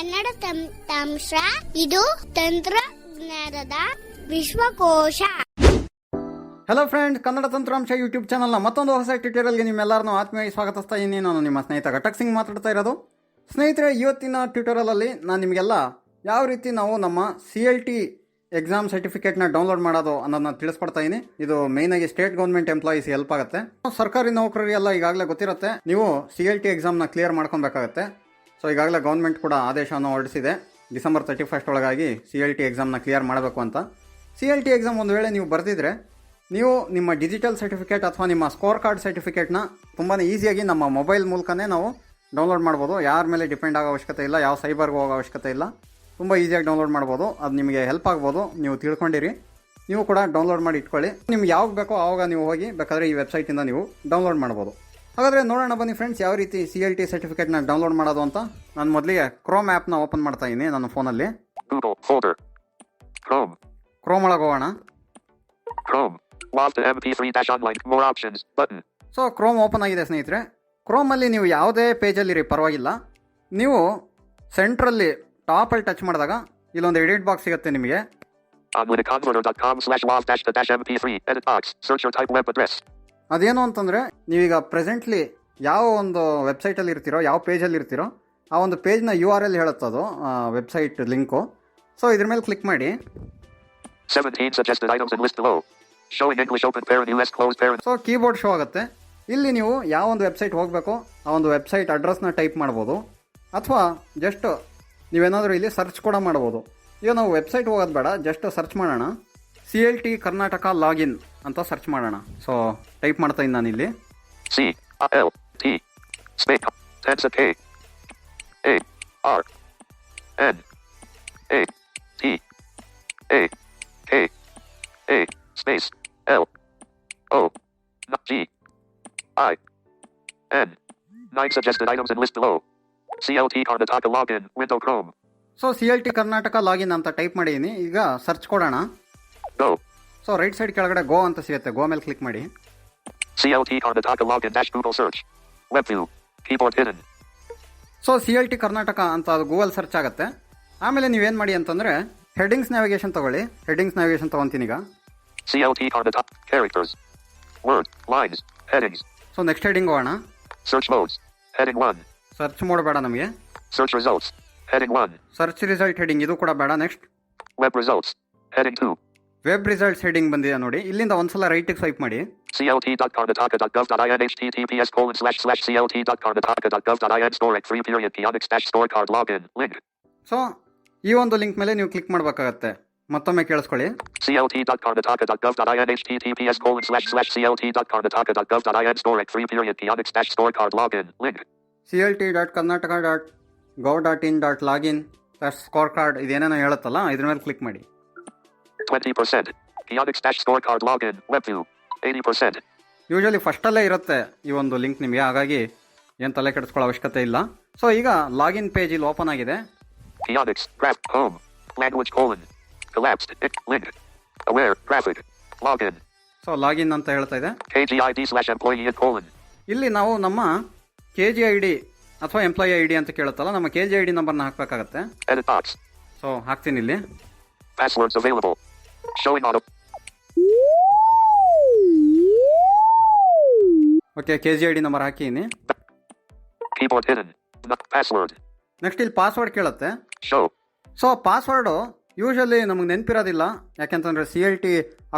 ಕನ್ನಡ ತಂತ್ರಾಂಶ. ಇದು ತಂತ್ರಜ್ಞಾನದ ವಿಶ್ವಕೋಶ. ಹಲೋ ಫ್ರೆಂಡ್ಸ್, ಕನ್ನಡ ತಂತ್ರಾಂಶ ಯೂಟ್ಯೂಬ್ ಚಾನಲ್ನ ಮತ್ತೊಂದು ಹೊಸ ಟ್ಯೂಟೋರಿಯಲ್ಗೆ ನಿಮ್ಮೆಲ್ಲರನ್ನು ಆತ್ಮೀಯವಾಗಿ ಸ್ವಾಗತಿಸ್ತಾ ಇದ್ದೀನಿ. ನಾನು ನಿಮ್ಮ ಸ್ನೇಹಿತ ಘಟಕ್ ಸಿಂಗ್ ಮಾತಾಡ್ತಾ ಇರೋದು. ಸ್ನೇಹಿತರೆ, ಇವತ್ತಿನ ಟ್ಯೂಟೋರಿಯಲಲ್ಲಿ ನಾನು ನಿಮಗೆಲ್ಲ ಯಾವ ರೀತಿ ನಾವು ನಮ್ಮ CLT ಎಕ್ಸಾಮ್ ಸರ್ಟಿಫಿಕೇಟ್ನ ಡೌನ್ಲೋಡ್ ಮಾಡೋದು ಅನ್ನೋದನ್ನ ತಿಳಿಸ್ಕೊಡ್ತಾ ಇದ್ದೀನಿ. ಇದು ಮೇಯ್ನಾಗಿ ಸ್ಟೇಟ್ ಗೌರ್ಮೆಂಟ್ ಎಂಪ್ಲಾಯೀಸ್ ಹೆಲ್ಪ್ ಆಗುತ್ತೆ. ಸರ್ಕಾರಿ ನೌಕರರಿಗೆಲ್ಲ ಈಗಾಗಲೇ ಗೊತ್ತಿರುತ್ತೆ, ನೀವು CLT ಎಕ್ಸಾಮ್ನ ಕ್ಲಿಯರ್ ಮಾಡ್ಕೊಬೇಕಾಗತ್ತೆ. ಸೊ ಈಗಾಗಲೇ ಗೌರ್ಮೆಂಟ್ ಕೂಡ ಆದೇಶವನ್ನು ಹೊರಡಿಸಿದೆ, ಡಿಸೆಂಬರ್ 31 ಒಳಗಾಗಿ CLT ಎಕ್ಸಾಮ್ನ ಕ್ಲಿಯರ್ ಮಾಡಬೇಕು ಅಂತ. CLT ಎಕ್ಸಾಮ್ ಒಂದು ವೇಳೆ ನೀವು ಬರೆದಿದ್ರೆ ನೀವು ನಿಮ್ಮ ಡಿಜಿಟಲ್ ಸರ್ಟಿಫಿಕೇಟ್ ಅಥವಾ ನಿಮ್ಮ ಸ್ಕೋರ್ ಕಾರ್ಡ್ ಸರ್ಟಿಫಿಕೇಟ್ನ ತುಂಬಾ ಈಸಿಯಾಗಿ ನಮ್ಮ ಮೊಬೈಲ್ ಮೂಲಕನೇ ನಾವು ಡೌನ್ಲೋಡ್ ಮಾಡ್ಬೋದು. ಯಾರ ಮೇಲೆ ಡಿಪೆಂಡ್ ಆಗೋ ಅವಶ್ಯಕತೆ ಇಲ್ಲ, ಯಾವ ಸೈಬರ್ಗೆ ಹೋಗೋ ಅವಶ್ಯಕತೆ ಇಲ್ಲ. ತುಂಬ ಈಸಿಯಾಗಿ ಡೌನ್ಲೋಡ್ ಮಾಡ್ಬೋದು. ಅದು ನಿಮಗೆ ಹೆಲ್ಪ್ ಆಗ್ಬೋದು, ನೀವು ತಿಳ್ಕೊಂಡಿರಿ. ನೀವು ಕೂಡ ಡೌನ್ಲೋಡ್ ಮಾಡಿ ಇಟ್ಕೊಳ್ಳಿ. ನಿಮ್ಗೆ ಯಾವಾಗ ಬೇಕೋ ಆವಾಗ ನೀವು ಹೋಗಿ ಬೇಕಾದರೆ ಈ ವೆಬ್ಸೈಟಿಂದ ನೀವು ಡೌನ್ಲೋಡ್ ಮಾಡ್ಬೋದು. ಹಾಗಾದರೆ ನೋಡೋಣ ಬನ್ನಿ ಫ್ರೆಂಡ್ಸ್, ಯಾವ ರೀತಿ CLT ಸರ್ಟಿಫಿಕೇಟ್ನ ಡೌನ್ಲೋಡ್ ಮಾಡೋದು ಅಂತ. ನಾನು ಮೊದಲಿಗೆ ಕ್ರೋಮ್ ಆ್ಯಪ್ನ ಓಪನ್ ಮಾಡ್ತಾ ಇದ್ದೀನಿ ನನ್ನ ಫೋನಲ್ಲಿ. ಕ್ರೋಮ್ ಒಳಗೆ ಹೋಗೋಣ. ಸೊ ಕ್ರೋಮ್ ಓಪನ್ ಆಗಿದೆ ಸ್ನೇಹಿತರೆ. ಕ್ರೋಮಲ್ಲಿ ನೀವು ಯಾವುದೇ ಪೇಜಲ್ಲಿರಿ ಪರವಾಗಿಲ್ಲ, ನೀವು ಸೆಂಟ್ರಲ್ಲಿ ಟಾಪಲ್ಲಿ ಟಚ್ ಮಾಡಿದಾಗ ಇಲ್ಲೊಂದು ಎಡಿಟ್ ಬಾಕ್ಸ್ ಸಿಗುತ್ತೆ ನಿಮಗೆ. ಅದೇನು ಅಂತಂದರೆ, ನೀವೀಗ ಪ್ರೆಸೆಂಟ್ಲಿ ಯಾವ ಒಂದು ವೆಬ್ಸೈಟಲ್ಲಿ ಇರ್ತೀರೋ, ಯಾವ ಪೇಜಲ್ಲಿ ಇರ್ತೀರೋ ಆ ಒಂದು ಪೇಜ್ನ URL ಹೇಳುತ್ತದು, ವೆಬ್ಸೈಟ್ ಲಿಂಕು. ಸೊ ಇದ್ರ ಮೇಲೆ ಕ್ಲಿಕ್ ಮಾಡಿ. 17 suggested items in list below. Showing English open parent US closed parent. So keyboard show ಆಗುತ್ತೆ. ಇಲ್ಲಿ ನೀವು ಯಾವ ಒಂದು ವೆಬ್ಸೈಟ್ ಹೋಗಬೇಕು ಆ ಒಂದು ವೆಬ್ಸೈಟ್ ಅಡ್ರೆಸ್ನ ಟೈಪ್ ಮಾಡ್ಬೋದು, ಅಥವಾ ಜಸ್ಟ್ ನೀವೇನಾದರೂ ಇಲ್ಲಿ ಸರ್ಚ್ ಕೂಡ ಮಾಡ್ಬೋದು. ಈಗ ನಾವು ವೆಬ್ಸೈಟ್ ಹೋಗೋದು ಬೇಡ, ಜಸ್ಟ್ ಸರ್ಚ್ ಮಾಡೋಣ. CLT ಕರ್ನಾಟಕ ಲಾಗಿನ್ ಅಂತ ಸರ್ಚ್ ಮಾಡೋಣ. ಸೊ ಟೈಪ್ ಮಾಡ್ತಾ ಇದ್ದೀನಿ ನಾನು ಇಲ್ಲಿ. CLT space Tantramsha KRNATAK space LOGIN. 9 suggested items in list below. CLT Karnataka login window Chrome. So CLT Karnataka login ಅಂತ ಟೈಪ್ ಮಾಡಿದ್ದೀನಿ. ಈಗ ಸರ್ಚ್ ಕೊಡೋಣ. Go. ಸೊ ರೈಟ್ ಸೈಡ್ ಕೆಳಗಡೆ ಗೋ ಅಂತ ಸಿಗುತ್ತೆ, ಗೋ ಮೇಲೆ ಕ್ಲಿಕ್ ಮಾಡಿ. CLT Karnataka login dash Google search. Web view. Keyboard hidden. So CLT Karnataka ಅಂತ ಅದು ಗೂಗಲ್ ಸರ್ಚ್ ಆಗುತ್ತೆ. ಆಮೇಲೆ ನೀವೇನು ಮಾಡಿ ಅಂತಂದರೆ ಹೆಡ್ಡಿಂಗ್ಸ್ ನ್ಯಾವಿಗೇಷನ್ ತಗೊಳ್ಳಿ. ಹೆಡ್ಡಿಂಗ್ಸ್ ನ್ಯಾವಿಗೇಷನ್ ತೊಗೊತೀನಿ ಈಗ. CLT Karnataka characters. Word. Lines. Headings. So next heading ಹೋಗೋಣ. Search modes. Heading 1. Search mode ಬೇಡ ನಮಗೆ. Search results. Heading 1. Search result heading ಇದು ಕೂಡ ಬೇಡ. Next Web results. Heading 2. Web results heading ಬಂದಿದೆ ನೋಡಿ. ಇಲ್ಲಿಂದ ಒಂದ್ಸಲ ರೈಟಿಗೆ ಸ್ವೈಪ್ ಮಾಡಿ. CLT.karnataka.gov.in https://clt.karnataka.gov.in storage free period kionics dash store card login link. So ಈ ಒಂದು ಲಿಂಕ್ ಮೇಲೆ ನೀವು ಕ್ಲಿಕ್ ಮಾಡಬೇಕಾಗತ್ತೆ. ಮತ್ತೊಮ್ಮೆ ಕೇಳಿಸ್ಕೊಳ್ಳಿ. CLT.karnataka.gov.in https://clt.karnataka.gov.in storage free period kionics dash store card login link. CLT.karnataka.gov.in score card ಇದೇನೇನೋ ಹೇಳುತ್ತಲ್ಲ, ಇದ್ರ ಮೇಲೆ ಕ್ಲಿಕ್ ಮಾಡಿ. 20%. Kionics dash store card login web view. 80%. Usually ಫಸ್ಟಲ್ಲೇ ಇರುತ್ತೆ ಈ ಒಂದು ಲಿಂಕ್ ನಿಮಗೆ, ಹಾಗಾಗಿ ಏನು ತಲೆ ಕೆಡಿಸ್ಕೊಳ್ಳೋ ಅವಶ್ಯಕತೆ ಇಲ್ಲ. ಸೊ ಈಗ ಲಾಗಿನ್ ಪೇಜ್ ಇಲ್ಲಿ ಓಪನ್ ಆಗಿದೆ. Kionics graph home language colon collapsed link aware graphic login. So login ಅಂತ ಹೇಳ್ತಾ ಇದೆ. KGID/employee colon. ಇಲ್ಲಿ ನಾವು ನಮ್ಮ KGID ಅಥವಾ ಎಂಪ್ಲಾಯಿ ID ಅಂತ ಕೇಳುತ್ತಲ್ಲ, ನಮ್ಮ KGID ನಂಬರ್ನ ಹಾಕಬೇಕಾಗತ್ತೆ. Edit box. ಸೊ ಹಾಕ್ತೀನಿ ಇಲ್ಲಿ. Passwords available. Showing auto. Okay, KGID number ಹಾಕಿದ್ದೀನಿ. Keyboard hidden. Password. ನೆಕ್ಸ್ಟ್ ಇಲ್ಲಿ ಪಾಸ್ವರ್ಡ್ ಕೇಳುತ್ತೆ. Show. ಸೊ ಪಾಸ್ವರ್ಡು ಯೂಶಲಿ ನಮಗೆ ನೆನಪಿರೋದಿಲ್ಲ, ಯಾಕೆಂತಂದರೆ CLT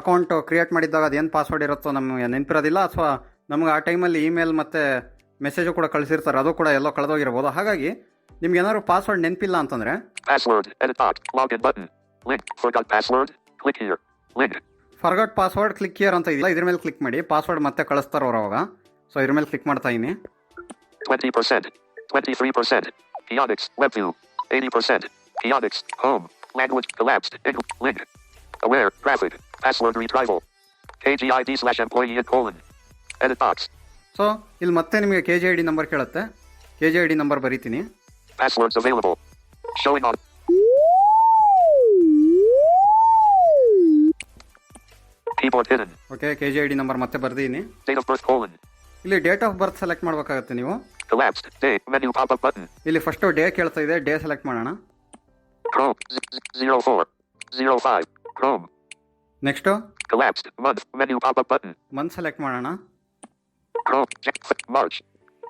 ಅಕೌಂಟ್ ಕ್ರಿಯೇಟ್ ಮಾಡಿದ್ದಾಗ ಅದೇನು ಪಾಸ್ವರ್ಡ್ ಇರುತ್ತೋ ನಮಗೆ ನೆನಪಿರೋದಿಲ್ಲ, ಅಥವಾ ನಮ್ಗೆ ಆ ಟೈಮಲ್ಲಿ ಇಮೇಲ್ ಮತ್ತು ಮೆಸೇಜು ಕೂಡ ಕಳಿಸಿರ್ತಾರೆ, ಅದು ಕೂಡ ಎಲ್ಲೋ ಕಳೆದೋಗಿರ್ಬೋದು. ಹಾಗಾಗಿ ನಿಮ್ಗೆ ಏನಾದ್ರು ಪಾಸ್ವರ್ಡ್ ನೆನಪಿಲ್ಲ ಅಂತಂದರೆ Password. Edit box. Login button. Link. Forgot password. Click here. Link. Forgot password click here ಅಂತ ಇದೆಯಲ್ಲ, ಇದ್ರ ಮೇಲೆ ಕ್ಲಿಕ್ ಮಾಡಿ. ಪಾಸ್ವರ್ಡ್ ಮತ್ತೆ ಕಳಿಸ್ತಾರೆ ಅವ್ರು ಅವಾಗ. ಸೊ ಇದ್ರ ಮೇಲೆ ಕ್ಲಿಕ್ ಮಾಡ್ತಾ ಇದ್ದೀನಿ. 20%. 23%. Kionics web view. 80%. Kionics home language collapsed link aware graphic password retrieval KGID/employee colon edit box. So ಇಲ್ಲಿ ಮತ್ತೆ ನಿಮಗೆ KGID ನಂಬರ್ ಕೇಳುತ್ತೆ. KGID ನಂಬರ್ ಬರೀತೀನಿ. Passwords available. Showing on. Keyboard hidden. Okay, KGID number ಮತ್ತೆ ಬರ್ದೀನಿ. Date of birth colon. ಇಲ್ಲಿ date of birth select ಮಾಡಬೇಕಾಗುತ್ತೆ ನೀವು. Collapsed. Day. Menu pop-up button. ಇಲ್ಲಿ ಫಸ್ಟು ಡೇ ಕೇಳ್ತಾ ಇದೆ, ಡೇ ಸೆಲೆಕ್ಟ್ ಮಾಡೋಣ. Chrome. 0405. Chrome. Next Collapsed. Month. Menu pop-up button. Month select ಮಾಡೋಣ. Chrome. March.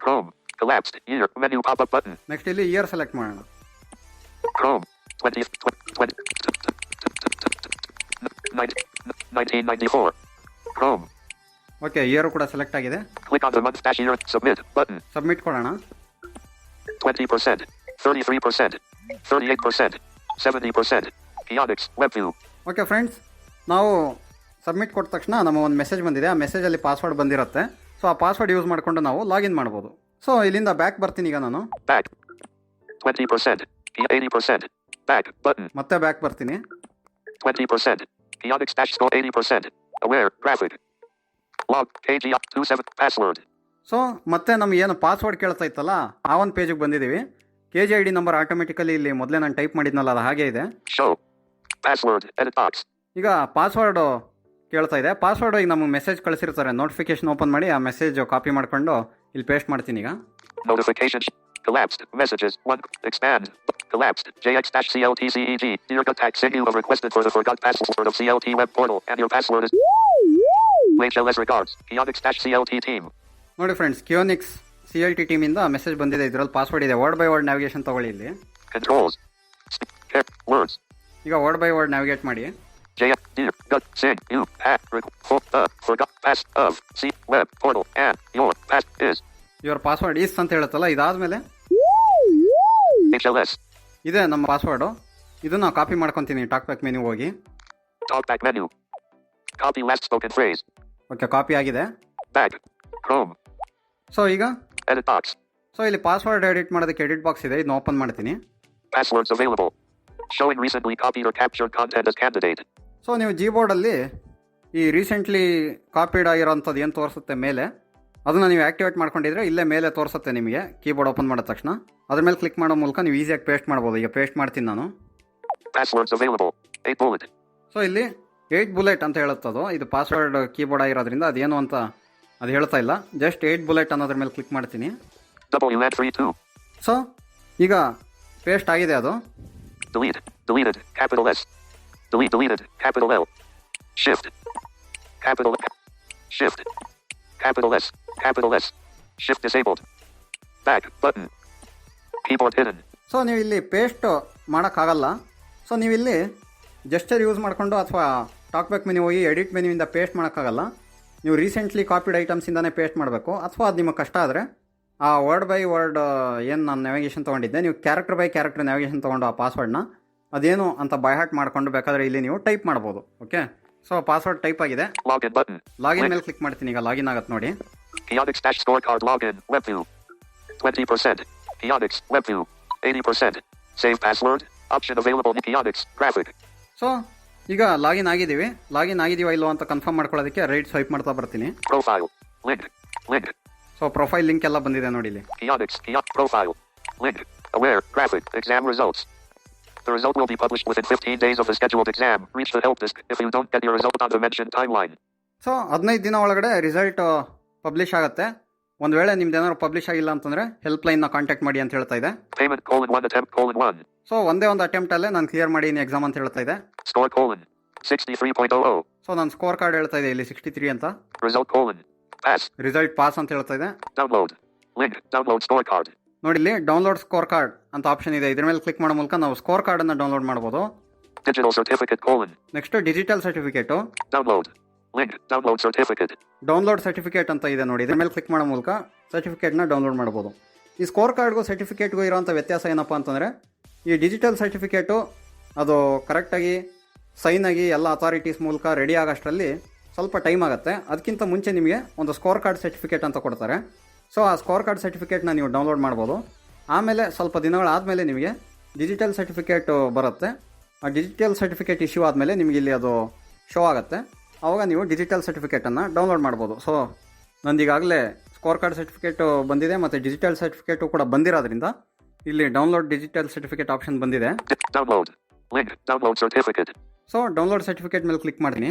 Chrome. Collapsed. Year. Menu pop-up button. Next ಇಲ್ಲಿ year select ಮಾಡೋಣ. Chrome. 1994. Chrome. Okay, year ಕೂಡ select ಆಗಿದೆ. Click on the month-year. Submit button. Submit ಕೊಡೋಣ. 20%. 33%. 38%. 70%. Kionics. WebView. Okay friends, ನಾವು submit ಕೊಟ್ಟ ತಕ್ಷಣ ನಮ್ಮ ಒಂದು ಮೆಸೇಜ್ ಬಂದಿದೆ. ಆ ಮೆಸೇಜಲ್ಲಿ ಪಾಸ್ವರ್ಡ್ ಬಂದಿರುತ್ತೆ. ಸೊ ಆ ಪಾಸ್ವರ್ಡ್ ಯೂಸ್ ಮಾಡಿಕೊಂಡು ನಾವು ಲಾಗಿನ್ ಮಾಡ್ಬೋದು. ಸೊ ಇಲ್ಲಿಂದ ಬ್ಯಾಕ್ ಬರ್ತೀನಿ ಈಗ ನಾನು. Back. 20%. 80%. Back button. ಮತ್ತೆ ಬ್ಯಾಕ್ ಬರ್ತೀನಿ. 20%. Kionics -score 80%. Aware. Graphic. Log. KG 27. Password. So ಮತ್ತೆ ನಮ್ಗೆ ಏನು ಪಾಸ್ವರ್ಡ್ ಕೇಳ್ತಾ ಇತ್ತಲ್ಲ, ಆ ಒಂದು ಪೇಜಿಗೆ ಬಂದಿದ್ದೀವಿ. KG ID ನಂಬರ್ ಆಟೋಮೆಟಿಕಲಿ ಇಲ್ಲಿ ಮೊದಲೇ ನಾನು ಟೈಪ್ ಮಾಡಿದ್ನಲ್ಲ, ಅದು ಹಾಗೆ ಇದೆ. Show. Password. Edit box. ಈಗ ಪಾಸ್ವರ್ಡು ಕೇಳ್ತಾ ಇದೆ. ಪಾಸ್ವರ್ಡ್ ಈಗ ನಮಗೆ ಮೆಸೇಜ್ ಕಳಿಸಿರ್ತಾರೆ. ನೋಟಿಫಿಕೇಶನ್ ಓಪನ್ ಮಾಡಿ ಆ ಮೆಸೇಜ್ ಕಾಪಿ ಮಾಡಿಕೊಂಡು ಇಲ್ಲಿ ಪೇಸ್ಟ್ ಮಾಡ್ತೀನಿ ಈಗ. Notifications. Collapsed. Messages. 1. Expand. Collapsed. JX-CLT-CEG. Dear contact, you have requested for the forgot password of CLT web portal and your password is HLS regards. Kionics-CLT team. ನೋಡಿ friends, Keonics CLT ಟೀಮಿಂದ message ಬಂದಿದೆ. ಇದರಲ್ಲಿ password ಇದೆ. Word by word navigation ತಗೊಳ್ಳಿ ಇಲ್ಲಿ. Controls. Words. ಈಗ word by word navigate ಮಾಡಿ. JX, dear, gut, sing, you, at, forgot pass of, C, web, portal, and your pass is. Your password is ಅಂತ ಹೇಳುತ್ತಲ್ಲ, ಇದಾದ್ಮೇಲೆ HLS. ಇದೆ ನಮ್ಮ password. ಇದನ್ನ copy ಮಾಡ್ಕೊತೀನಿ. ಟಾಕ್ ಬ್ಯಾಕ್ ಮೆನು ಹೋಗಿ. Talkback menu. Copy last spoken phrase. Okay, copy ಆಗಿದೆ. Back. Chrome. So ಈಗ Edit box. So ಇಲ್ಲಿ ಪಾಸ್ವರ್ಡ್ ಎಡಿಟ್ ಮಾಡೋದಕ್ಕೆ ಎಡಿಟ್ ಬಾಕ್ಸ್ ಇದೆ. ಇದನ್ನ ಓಪನ್ ಮಾಡ್ತೀನಿ. Passwords available. Showing recently copied or captured content as candidate. So ನೀವು Gboardಲ್ಲಿ ಈ ರೀಸೆಂಟ್ಲಿ ಕಾಪಿಡ್ ಆಗಿರೋಂಥದ್ದು ಏನು ತೋರಿಸುತ್ತೆ ಮೇಲೆ, ಅದನ್ನು ನೀವು ಆ್ಯಕ್ಟಿವೇಟ್ ಮಾಡ್ಕೊಂಡಿದ್ರೆ ಇಲ್ಲೇ ಮೇಲೆ ತೋರಿಸುತ್ತೆ ನಿಮಗೆ. ಕೀಬೋರ್ಡ್ ಓಪನ್ ಮಾಡಿದ ತಕ್ಷಣ ಅದ್ರ ಮೇಲೆ ಕ್ಲಿಕ್ ಮಾಡೋ ಮೂಲಕ ನೀವು ಈಸಿಯಾಗಿ ಪೇಸ್ಟ್ ಮಾಡ್ಬೋದು. ಈಗ ಪೇಸ್ಟ್ ಮಾಡ್ತೀನಿ ನಾನು. Passwords available. 8 bullet. ಸೊ ಇಲ್ಲಿ 8 ಬುಲೆಟ್ ಅಂತ ಹೇಳುತ್ತದು. ಇದು ಪಾಸ್ವರ್ಡ್ ಕೀಬೋರ್ಡ್ ಆಗಿರೋದ್ರಿಂದ ಅದೇನು ಅಂತ ಅದು ಹೇಳ್ತಾ ಇಲ್ಲ. ಜಸ್ಟ್ 8 ಬುಲೆಟ್ ಅನ್ನೋದ್ರ ಮೇಲೆ ಕ್ಲಿಕ್ ಮಾಡ್ತೀನಿ. WN32. ಸೊ ಈಗ ಪೇಸ್ಟ್ ಆಗಿದೆ ಅದು. Delete. Deleted. Capital S. Deleted. Capital L. Shift. Capital Shift. Capital S. Capital S. Shift disabled. Back button. Keyboard hidden. So ನೀವು ಇಲ್ಲಿ ಪೇಸ್ಟ್ ಮಾಡೋಕ್ಕಾಗಲ್ಲ. ಸೊ ನೀವಿಲ್ಲಿ ಜೆಸ್ಚರ್ ಯೂಸ್ ಮಾಡಿಕೊಂಡು ಅಥವಾ ಟಾಕ್ ಬ್ಯಾಕ್ ಮೆನು ಹೋಗಿ ಎಡಿಟ್ ಮೆನುವಿಂದ ಪೇಸ್ಟ್ ಮಾಡೋಕ್ಕಾಗಲ್ಲ. ನೀವು ರೀಸೆಂಟ್ಲಿ ಕಾಪಿಡ್ ಐಟಮ್ಸಿಂದನೇ ಪೇಸ್ಟ್ ಮಾಡಬೇಕು. ಅಥವಾ ಅದು ನಿಮಗೆ ಕಷ್ಟ ಆದರೆ ಆ ವರ್ಡ್ ಬೈ ವರ್ಡ್ ಏನು ನಾನು ನ್ಯಾವಿಗೇಷನ್ ತೊಗೊಂಡಿದ್ದೆ, ನೀವು ಕ್ಯಾರೆಕ್ಟರ್ ಬೈ ಕ್ಯಾರೆಕ್ಟರ್ ನ್ಯಾವಿಗೇಷನ್ ತೊಗೊಂಡು ಆ ಪಾಸ್ವರ್ಡ್ನ ಅದೇನು ಅಂತ ಬೈ ಹಾರ್ಟ್ ಮಾಡ್ಕೊಂಡು ಬೇಕಾದರೆ ಇಲ್ಲಿ ನೀವು ಟೈಪ್ ಮಾಡ್ಬೋದು. ಓಕೆ, ಸೊ ಪಾಸ್ವರ್ಡ್ ಟೈಪ್ ಆಗಿದೆ. Login button. ಲಾಗಿನ್ ಮೇಲೆ ಕ್ಲಿಕ್ ಮಾಡ್ತೀನಿ. ಈಗ ಲಾಗಿನ್ ಆಗತ್ತೆ ನೋಡಿ. Kionics -scorecard login. WebView. 20%. Kionics. WebView. 80%. Save password. Option available in Kionics. Graphic. So ಈಗ ಲಾಗಿನ್ ಆಗಿದ್ದೀವಿ. ಲಾಗಿನ್ ಆಗಿದೀವ ಇಲ್ಲೋ ಅಂತ ಕನ್ಫರ್ಮ್ ಮಾಡ್ಕೊಳ್ಳೋದಕ್ಕೆ ರೈಟ್ ಸ್ವೈಪ್ ಮಾಡ್ತಾ ಬರ್ತೀನಿ. Profile. Link. So profile link ಎಲ್ಲ ಬಂದಿದೆ ನೋಡಿ ಇಲ್ಲಿ. Kionics. Profile. Link. Aware. Graphic. Exam results. The result will be published within 15 days of the scheduled exam. Reach the help desk if you don't get your result on the mentioned timeline. So 15 ದಿನ ಒಳಗಡೆ result publish ಆಗುತ್ತೆ. ಒಂದು ವೇಳೆ ನಿಮ್ದು ಏನಾದ್ರು publish ಆಗಿಲ್ಲ ಅಂತಂದರೆ ಹೆಲ್ಪ್ಲೈನ್ನ contact ಮಾಡಿ ಅಂತ ಹೇಳ್ತಾ ಇದೆ. Payment: 1 attempt: 1. ಸೊ ಒಂದೇ ಒಂದು ಅಟೆಂಪ್ಟಲ್ಲೇ ನಾನು ಕ್ಲಿಯರ್ ಮಾಡೀನಿ ಎಕ್ಸಾಮ್ ಅಂತ ಹೇಳ್ತಾ ಇದೆ. Score: 63.00. ಸೊ ನನ್ನ ಸ್ಕೋರ್ ಕಾರ್ಡ್ ಹೇಳ್ತಾ ಇದೆ ಇಲ್ಲಿ 63 ಅಂತ. Result: pass. ರಿಸಲ್ಟ್ ಪಾಸ್ ಅಂತ ಹೇಳ್ತಾ ಇದೆ. Download. Link. Download score card. ನೋಡಿ ಇಲ್ಲಿ ಡೌನ್ಲೋಡ್ ಸ್ಕೋರ್ ಕಾರ್ಡ್ ಅಂತ ಆಪ್ಷನ್ ಇದೆ. ಇದ್ರ ಮೇಲೆ ಕ್ಲಿಕ್ ಮಾಡೋ ಮೂಲಕ ನಾವು ಸ್ಕೋರ್ ಕಾರ್ಡನ್ನು ಡೌನ್ಲೋಡ್ ಮಾಡ್ಬೋದು. Digital certificate: next digital certificate. Download. Link. Download certificate. Download certificate ಅಂತ ಇದೆ ನೋಡಿ. ಇದ್ರ ಮೇಲೆ ಕ್ಲಿಕ್ ಮಾಡೋ ಮೂಲಕ ಸರ್ಟಿಫಿಕೇಟ್ನ ಡೌನ್ಲೋಡ್ ಮಾಡ್ಬೋದು. ಈ ಸ್ಕೋರ್ ಕಾರ್ಡ್ಗೂ ಸರ್ಟಿಫಿಕೇಟ್ಗೂ ಇರೋಂಥ ವ್ಯತ್ಯಾಸ ಏನಪ್ಪ ಅಂತಂದರೆ, ಈ ಡಿಜಿಟಲ್ ಸರ್ಟಿಫಿಕೇಟು ಅದು ಕರೆಕ್ಟಾಗಿ ಸೈನ್ ಆಗಿ ಎಲ್ಲ ಅಥಾರಿಟೀಸ್ ಮೂಲಕ ರೆಡಿ ಆಗೋಷ್ಟರಲ್ಲಿ ಸ್ವಲ್ಪ ಟೈಮ್ ಆಗುತ್ತೆ. ಅದಕ್ಕಿಂತ ಮುಂಚೆ ನಿಮಗೆ ಒಂದು ಸ್ಕೋರ್ ಕಾರ್ಡ್ ಸರ್ಟಿಫಿಕೇಟ್ ಅಂತ ಕೊಡ್ತಾರೆ. ಸೊ ಆ ಸ್ಕೋರ್ ಕಾರ್ಡ್ ಸರ್ಟಿಫಿಕೇಟ್ನ ನೀವು ಡೌನ್ಲೋಡ್ ಮಾಡ್ಬೋದು. ಆಮೇಲೆ ಸ್ವಲ್ಪ ದಿನಗಳಾದಮೇಲೆ ನಿಮಗೆ ಡಿಜಿಟಲ್ ಸರ್ಟಿಫಿಕೇಟ್ ಬರುತ್ತೆ. ಆ ಡಿಜಿಟಲ್ ಸರ್ಟಿಫಿಕೇಟ್ ಇಶ್ಯೂ ಆದಮೇಲೆ ನಿಮಗೆ ಇಲ್ಲಿ ಅದು ಶೋ ಆಗುತ್ತೆ. ಆವಾಗ ನೀವು ಡಿಜಿಟಲ್ ಸರ್ಟಿಫಿಕೇಟನ್ನು ಡೌನ್ಲೋಡ್ ಮಾಡ್ಬೋದು. ಸೊ ನಂದೀಗಾಗಲೇ ಸ್ಕೋರ್ ಕಾರ್ಡ್ ಸರ್ಟಿಫಿಕೇಟು ಬಂದಿದೆ ಮತ್ತು ಡಿಜಿಟಲ್ ಸರ್ಟಿಫಿಕೇಟು ಕೂಡ ಬಂದಿರೋದ್ರಿಂದ ಇಲ್ಲಿ ಡೌನ್ಲೋಡ್ ಡಿಜಿಟಲ್ ಸರ್ಟಿಫಿಕೇಟ್ ಆಪ್ಷನ್ ಬಂದಿದೆ. Download. Link. Download certificate. So download certificate ಮೇಲೆ ಕ್ಲಿಕ್ ಮಾಡ್ತೀನಿ.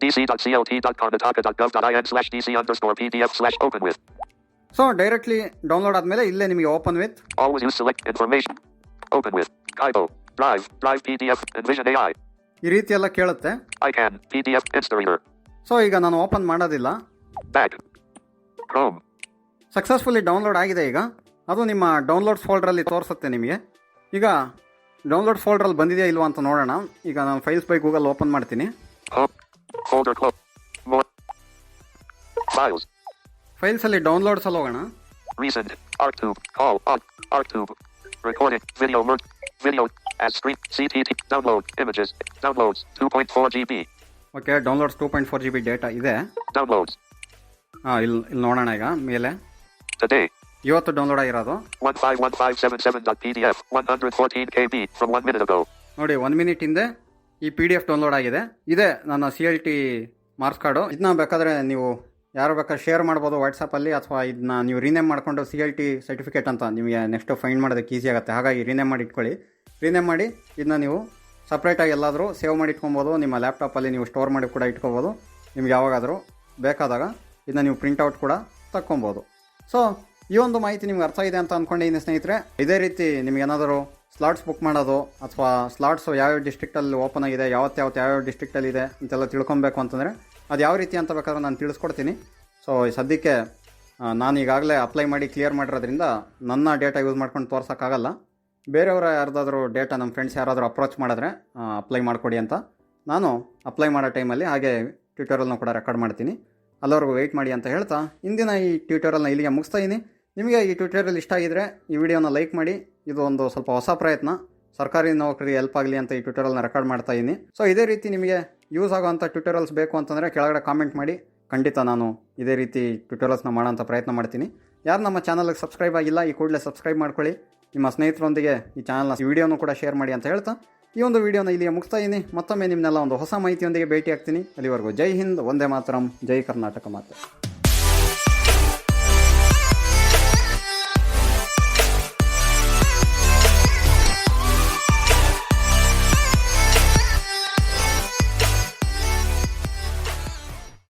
dc.clt.karnataka.gov.in/dc_pdf/open with. So directly download ಆದಮೇಲೆ ಇಲ್ಲೇ ನಿಮಗೆ open with Always use select information. Open with. Kaibo. Drive PDF. Envision AI. ಈ ರೀತಿ ಎಲ್ಲ ಕೇಳುತ್ತೆ. ICANN. PDF. Instareader. ಸೊ ಈಗ ನಾನು ಓಪನ್ ಮಾಡೋದಿಲ್ಲ. Back. Chrome. ಸಕ್ಸಸ್ಫುಲಿ ಡೌನ್ಲೋಡ್ ಆಗಿದೆ ಈಗ. ಅದು ನಿಮ್ಮ ಡೌನ್ಲೋಡ್ಸ್ ಫೋಲ್ಡ್ರಲ್ಲಿ ತೋರಿಸುತ್ತೆ ನಿಮಗೆ. ಈಗ ಡೌನ್ಲೋಡ್ ಫೋಲ್ಡ್ರಲ್ಲಿ ಬಂದಿದೆಯಾ ಇಲ್ವಾ ಅಂತ ನೋಡೋಣ. ಈಗ ನಾನು ಫೈಲ್ಸ್ ಬೈ ಗೂಗಲ್ ಓಪನ್ ಮಾಡ್ತೀನಿ. Folder close. More. Files. ಫೈಲ್ಸಲ್ಲಿ ಡೌನ್ಲೋಡ್ಸಲ್ಲಿ ಹೋಗೋಣ. Recent. ArcTube. Call. ArcTube. Recording. Video. As screen. CTT. Download. Images. Downloads. 2.4 GB. Okay, downloads 2.4 GB data ಇದೆ. Downloads. ಇಲ್ಲಿ ನೋಡೋಣ ಈಗ ಮೇಲೆ. Today. ಇವತ್ತು ಡೌನ್ಲೋಡ್ ಆಗಿರೋದು 151577.pdf 114 KB from 1 minute ago. ನೋಡಿ, 1 ಮಿನಿಟ್ ಹಿಂದೆ ಈ PDF ಡೌನ್ಲೋಡ್ ಆಗಿದೆ. ಇದೆ ನನ್ನ CLT ಮಾರ್ಕ್ಸ್ ಕಾರ್ಡು. ಇದನ್ನ ಬೇಕಾದರೆ ನೀವು ಯಾರು ಬೇಕಾದ್ರೆ ಶೇರ್ ಮಾಡ್ಬೋದು ವಾಟ್ಸಪ್ಪಲ್ಲಿ, ಅಥವಾ ಇದನ್ನ ನೀವು ರೀನೇಮ್ ಮಾಡಿಕೊಂಡು CLT ಸರ್ಟಿಫಿಕೇಟ್ ಅಂತ ನಿಮಗೆ ನೆಕ್ಸ್ಟ್ ಫೈಂಡ್ ಮಾಡೋದಕ್ಕೆ ಈಸಿ ಆಗುತ್ತೆ. ಹಾಗಾಗಿ ರೀನೇಮ್ ಮಾಡಿ ಇಟ್ಕೊಳ್ಳಿ. ರೀನೇಮ್ ಮಾಡಿ ಇದನ್ನ ನೀವು ಸಪ್ರೇಟಾಗಿ ಎಲ್ಲಾದರೂ ಸೇವ್ ಮಾಡಿ ಇಟ್ಕೊಬೋದು. ನಿಮ್ಮ ಲ್ಯಾಪ್ಟಾಪಲ್ಲಿ ನೀವು ಸ್ಟೋರ್ ಮಾಡಿ ಕೂಡ ಇಟ್ಕೊಬೋದು. ನಿಮ್ಗೆ ಯಾವಾಗಾದರೂ ಬೇಕಾದಾಗ ಇದನ್ನ ನೀವು ಪ್ರಿಂಟ್ಔಟ್ ಕೂಡ ತಕ್ಕೊಬೋದು. ಸೊ ಈ ಒಂದು ಮಾಹಿತಿ ನಿಮ್ಗೆ ಅರ್ಥ ಇದೆ ಅಂತ ಅಂದ್ಕೊಂಡಿದ್ದೀನಿ ಸ್ನೇಹಿತರೆ. ಇದೇ ರೀತಿ ನಿಮಗೇನಾದರೂ ಸ್ಲಾಟ್ಸ್ ಬುಕ್ ಮಾಡೋದು ಅಥವಾ ಸ್ಲಾಟ್ಸು ಯಾವ್ಯಾವ ಡಿಸ್ಟ್ರಿಕ್ಟಲ್ಲಿ ಓಪನ್ ಆಗಿದೆ, ಯಾವ್ಯಾವ ಡಿಸ್ಟ್ರಿಕ್ಟಲ್ಲಿ ಇದೆ ಅಂತೆಲ್ಲ ತಿಳ್ಕೊಬೇಕು ಅಂತಂದರೆ ಅದು ಯಾವ ರೀತಿ ಅಂತ ಬೇಕಾದ್ರೆ ನಾನು ತಿಳಿಸ್ಕೊಡ್ತೀನಿ. ಸೊ ಸದ್ಯಕ್ಕೆ ನಾನು ಈಗಾಗಲೇ ಅಪ್ಲೈ ಮಾಡಿ ಕ್ಲಿಯರ್ ಮಾಡಿರೋದ್ರಿಂದ ನನ್ನ ಡೇಟಾ ಯೂಸ್ ಮಾಡ್ಕೊಂಡು ತೋರ್ಸೋಕ್ಕಾಗಲ್ಲ. ಬೇರೆಯವರ ಯಾರ್ದಾದ್ರೂ ಡೇಟಾ ನಮ್ಮ ಫ್ರೆಂಡ್ಸ್ ಯಾರಾದರೂ ಅಪ್ರೋಚ್ ಮಾಡಿದ್ರೆ ಅಪ್ಲೈ ಮಾಡಿಕೊಡಿ ಅಂತ ನಾನು ಅಪ್ಲೈ ಮಾಡೋ ಟೈಮಲ್ಲಿ ಹಾಗೆ ಟ್ಯೂಟೋರಿಯಲ್ನ ಕೂಡ ರೆಕಾರ್ಡ್ ಮಾಡ್ತೀನಿ. ಅಲ್ಲವರೆಗೂ ವೆಯ್ಟ್ ಮಾಡಿ ಅಂತ ಹೇಳ್ತಾ ಇಂದಿನ ಈ ಟ್ಯೂಟೋರಿಯಲ್ನ ಇಲ್ಲಿಗೆ ಮುಗಿಸ್ತಾ ಇದ್ದೀನಿ. ನಿಮಗೆ ಈ ಟ್ಯೂಟೋರಿಯಲ್ ಇಷ್ಟ ಆಗಿದ್ರೆ ಈ ವಿಡಿಯೋನ ಲೈಕ್ ಮಾಡಿ. ಇದು ಒಂದು ಸ್ವಲ್ಪ ಹೊಸ ಪ್ರಯತ್ನ, ಸರ್ಕಾರಿ ನೌಕರಿಗೆ ಹೆಲ್ಪ್ ಆಗಲಿ ಅಂತ ಈ ಟ್ಯೂಟೋರಿಯಲ್ನ ರೆಕಾರ್ಡ್ ಮಾಡ್ತಾ ಇದ್ದೀನಿ. ಸೊ ಇದೇ ರೀತಿ ನಿಮಗೆ ಯೂಸ್ ಆಗೋವಂಥ ಟ್ಯೂಟೋರಿಯಲ್ಸ್ ಬೇಕು ಅಂತಂದರೆ ಕೆಳಗಡೆ ಕಾಮೆಂಟ್ ಮಾಡಿ. ಖಂಡಿತ ನಾನು ಇದೇ ರೀತಿ ಟ್ಯೂಟೋರಿಯಲ್ಸ್ನ ಮಾಡೋಂಥ ಪ್ರಯತ್ನ ಮಾಡ್ತೀನಿ. ಯಾರು ನಮ್ಮ ಚಾನಲ್ಗೆ ಸಬ್ಸ್ಕ್ರೈಬ್ ಆಗಿಲ್ಲ, ಈ ಕೂಡಲೇ ಸಬ್ಸ್ಕ್ರೈಬ್ ಮಾಡ್ಕೊಳ್ಳಿ. ನಿಮ್ಮ ಸ್ನೇಹಿತರೊಂದಿಗೆ ಈ ಚಾನಲ್ನ ವಿಡಿಯೋನು ಕೂಡ ಶೇರ್ ಮಾಡಿ ಅಂತ ಹೇಳ್ತಾ ಈ ಒಂದು ವಿಡಿಯೋನ ಇಲ್ಲಿಗೆ ಮುಗಿಸ್ತಾ ಇದ್ದೀನಿ. ಮತ್ತೊಮ್ಮೆ ನಿಮ್ಮನ್ನೆಲ್ಲ ಒಂದು ಹೊಸ ಮಾಹಿತಿಯೊಂದಿಗೆ ಭೇಟಿ ಆಗ್ತೀನಿ. ಅಲ್ಲಿವರೆಗೂ ಜೈ ಹಿಂದ್, ವಂದೇ ಮಾತರಂ, ಜೈ ಕರ್ನಾಟಕ ಮಾತೆ.